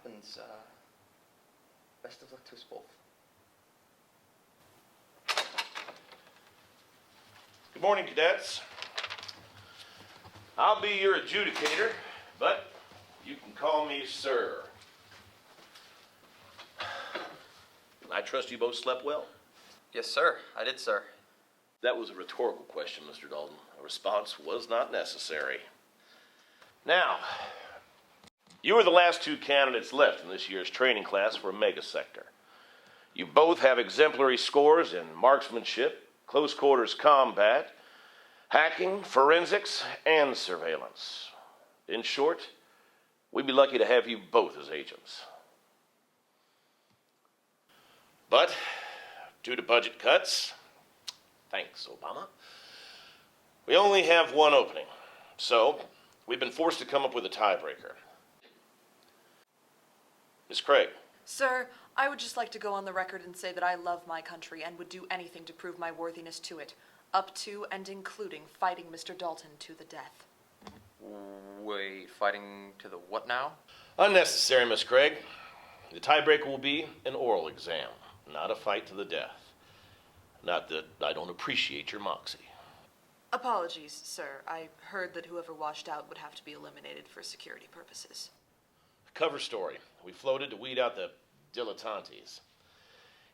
happens. Best of luck to us both. Good morning, cadets. I'll be your adjudicator, but you can call me sir. I trust you both slept well? Yes, sir. I did, sir. That was a rhetorical question, Mr. Dalton. A response was not necessary. Now, you are the last two candidates left in this year's training class for a mega sector. You both have exemplary scores in marksmanship, close quarters combat, hacking, forensics, and surveillance. In short, we'd be lucky to have you both as agents. But, due to budget cuts, thanks, Obama, we only have one opening. So, we've been forced to come up with a tiebreaker. Miss Craig. Sir, I would just like to go on the record and say that I love my country and would do anything to prove my worthiness to it, up to and including fighting Mr. Dalton to the death. Wait, fighting to the what now? Unnecessary, Miss Craig. The tiebreaker will be an oral exam, not a fight to the death. Not that I don't appreciate your moxie. Apologies, sir. I heard that whoever washed out would have to be eliminated for security purposes. Cover story. We floated to weed out the dilettantes.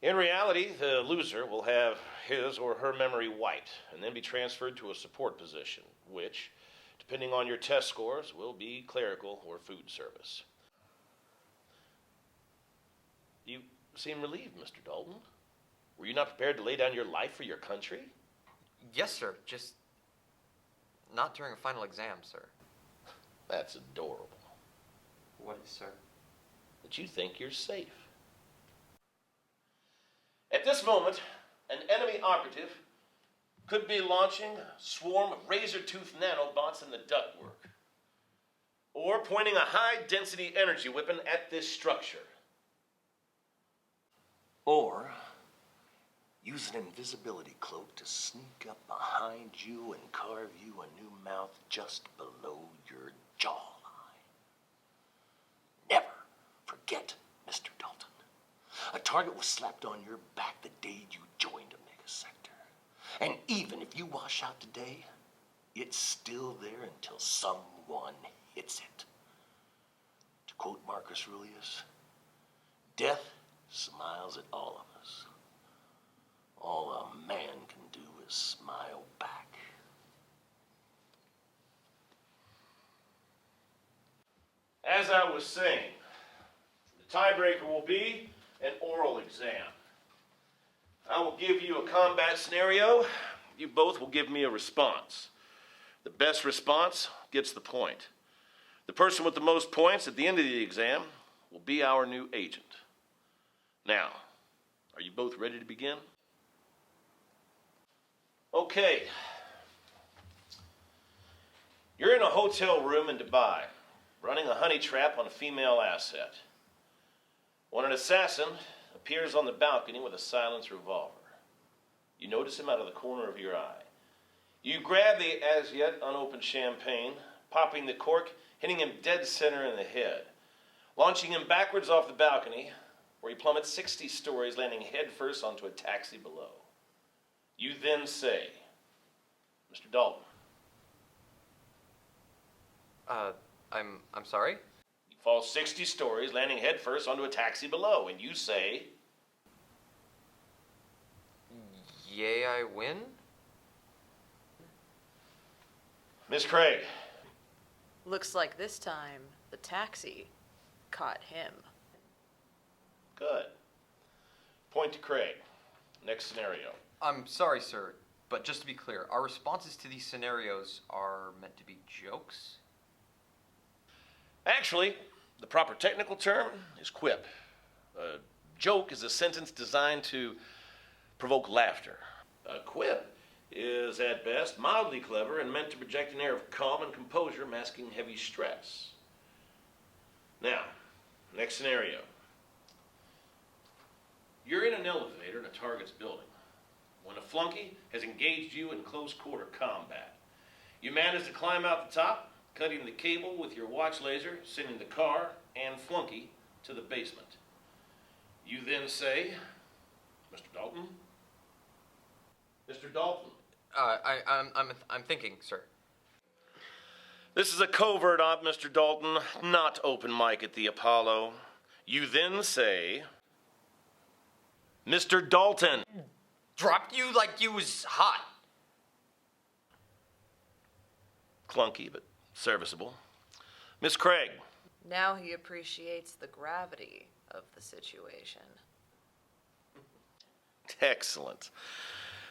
In reality, the loser will have his or her memory wiped and then be transferred to a support position, which, depending on your test scores, will be clerical or food service. You seem relieved, Mr. Dalton. Were you not prepared to lay down your life for your country? Yes, sir. Just not during a final exam, sir. That's adorable. What is, sir? That you think you're safe. At this moment, an enemy operative could be launching a swarm of razor-toothed nanobots in the ductwork, or pointing a high-density energy weapon at this structure. Or use an invisibility cloak to sneak up behind you and carve you a new mouth just below your jawline. Never forget, Mr. Dalton. A target was slapped on your back the day you joined a mega sector. And even if you wash out today, it's still there until someone hits it. To quote Marcus Aurelius, death smiles at all of us. All a man can do is smile back. As I was saying, the tiebreaker will be an oral exam. I will give you a combat scenario. You both will give me a response. The best response gets the point. The person with the most points at the end of the exam will be our new agent. Now, are you both ready to begin? Okay. You're in a hotel room in Dubai, running a honey trap on a female asset, when an assassin appears on the balcony with a silenced revolver. You notice him out of the corner of your eye. You grab the as yet unopened champagne, popping the cork, hitting him dead center in the head, launching him backwards off the balcony, where he plummets 60 stories, landing headfirst onto a taxi below. You then say, Mr. Dalton. I'm sorry? You fall 60 stories, landing headfirst onto a taxi below, and you say, Yay, I win? Miss Craig. Looks like this time the taxi caught him. Good. Point to Craig. Next scenario. I'm sorry, sir, but just to be clear, our responses to these scenarios are meant to be jokes? Actually, the proper technical term is quip. A joke is a sentence designed to provoke laughter. A quip is, at best, mildly clever and meant to project an air of calm and composure masking heavy stress. Now, next scenario. You're in an elevator in a target's building when a flunky has engaged you in close quarter combat. You manage to climb out the top, cutting the cable with your watch laser, sending the car and flunky to the basement. You then say, Mr. Dalton? Mr. Dalton? I'm thinking, sir. This is a covert op, Mr. Dalton, not open mic at the Apollo. You then say, Mr. Dalton. Dropped you like you was hot. Clunky, but serviceable. Miss Craig. Now he appreciates the gravity of the situation. Excellent.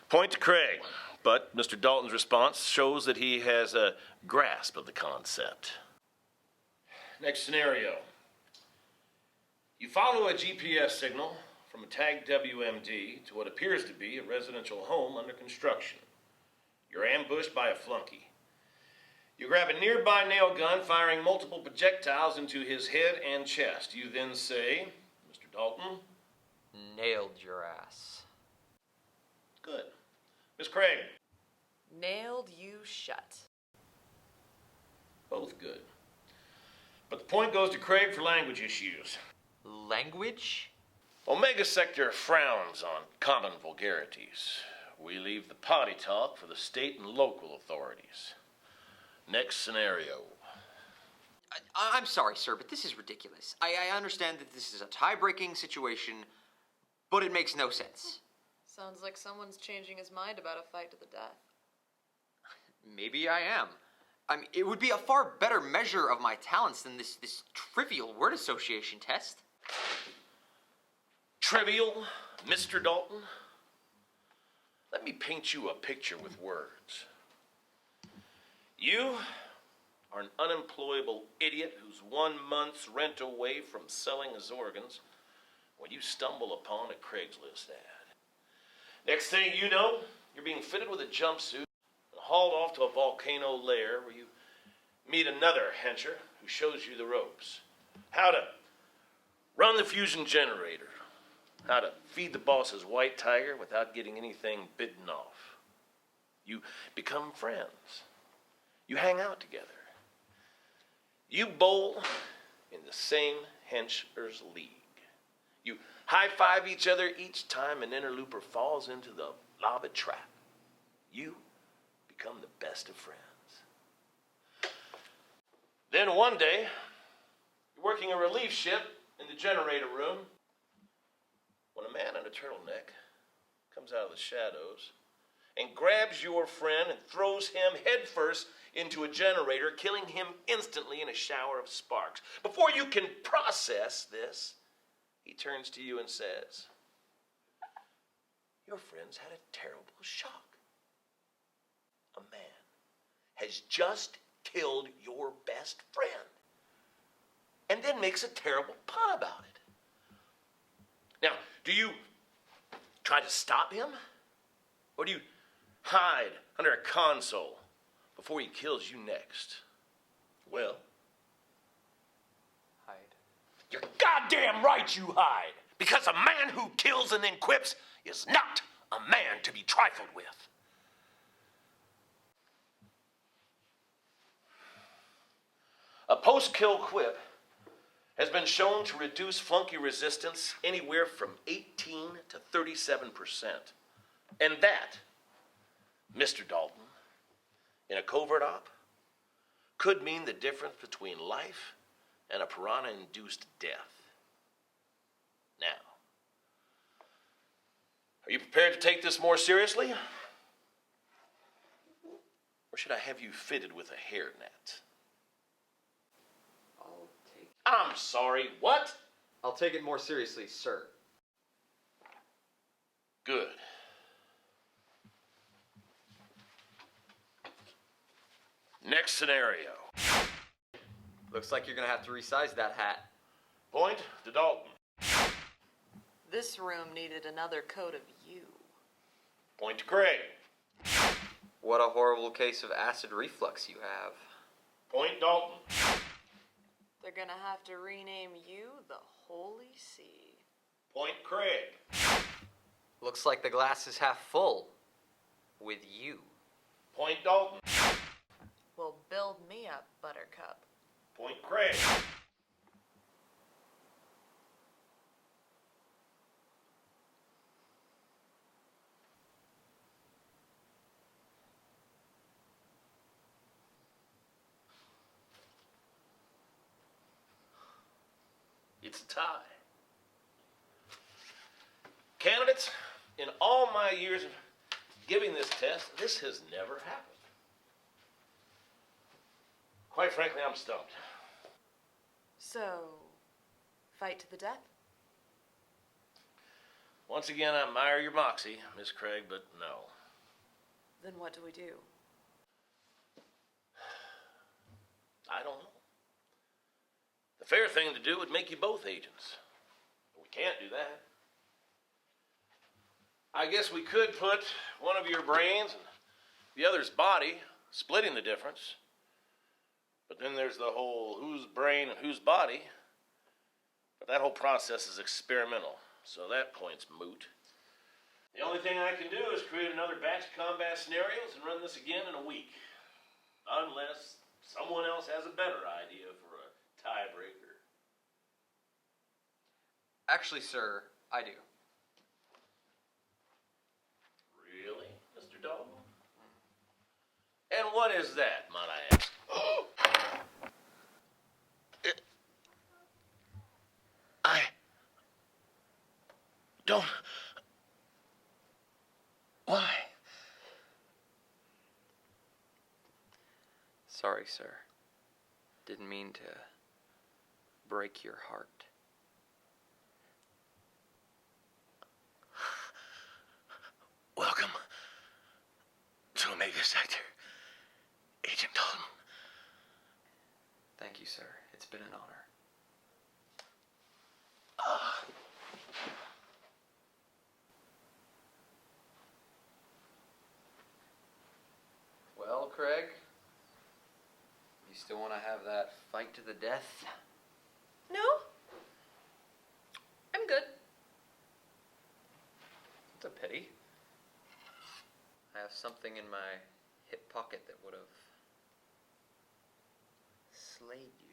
Point to Craig. But Mr. Dalton's response shows that he has a grasp of the concept. Next scenario. You follow a GPS signal from a tagged WMD to what appears to be a residential home under construction. You're ambushed by a flunky. You grab a nearby nail gun, firing multiple projectiles into his head and chest. You then say, Mr. Dalton? Nailed your ass. Good. Miss Craig? Nailed you shut. Both good. But the point goes to Craig for language issues. Language? Omega Sector frowns on common vulgarities. We leave the potty talk for the state and local authorities. Next scenario. I'm sorry, sir, but this is ridiculous. I understand that this is a tie-breaking situation, but it makes no sense. Sounds like someone's changing his mind about a fight to the death. Maybe I am. I mean, it would be a far better measure of my talents than this trivial word association test. Trivial, Mr. Dalton? Let me paint you a picture with words. You are an unemployable idiot who's 1 month's rent away from selling his organs when you stumble upon a Craigslist ad. Next thing you know, you're being fitted with a jumpsuit and hauled off to a volcano lair where you meet another hencher who shows you the ropes. How to run the fusion generator. How to feed the boss's white tiger without getting anything bitten off. You become friends. You hang out together. You bowl in the same henchers league. You high-five each other each time an interlooper falls into the lava trap. You become the best of friends. Then one day, you're working a relief shift in the generator room when a man in a turtleneck comes out of the shadows and grabs your friend and throws him headfirst into a generator, killing him instantly in a shower of sparks. Before you can process this, he turns to you and says, your friend's had a terrible shock. A man has just killed your best friend. And then makes a terrible pun about it. Now, do you try to stop him? Or do you hide under a console before he kills you next? Well, Hide. you're goddamn right you hide. Because a man who kills and then quips is not a man to be trifled with. A post-kill quip has been shown to reduce flunky resistance anywhere from 18 to 37%. And that, Mr. Dalton, in a covert op, could mean the difference between life and a piranha-induced death. Now, are you prepared to take this more seriously? Or should I have you fitted with a hairnet? I'm sorry, what? I'll take it more seriously, sir. Good. Next scenario. Looks like you're gonna have to resize that hat. Point to Dalton. This room needed another coat of you. Point to Craig. What a horrible case of acid reflux you have. Point Dalton. They're gonna have to rename you the Holy See. Point Craig. Looks like the glass is half full. With you. Point Dalton. Well, build me up, Buttercup. Point Craig. it's a tie. Candidates, in all my years of giving this test, this has never happened. Quite frankly, I'm stumped. So, fight to the death? Once again, I admire your moxie, Miss Craig, but no. Then what do we do? I don't know. The fair thing to do would make you both agents. But we can't do that. I guess we could put one of your brains and the other's body, splitting the difference. But then there's the whole whose brain and whose body. But that whole process is experimental, so that point's moot. The only thing I can do is create another batch of combat scenarios and run this again in a week. Unless someone else has a better idea for a tiebreaker. Actually, sir, I do. Really, Mr. Dalton? And what is that, might I ask? I don't. Why? Sorry, sir. Didn't mean to break your heart. Welcome to Omega Sector, Agent Dalton. Thank you, sir. It's been an honor. Well, Craig, you still want to have that fight to the death? No? I'm good. It's a pity. I have something in my hip pocket that would have slayed you.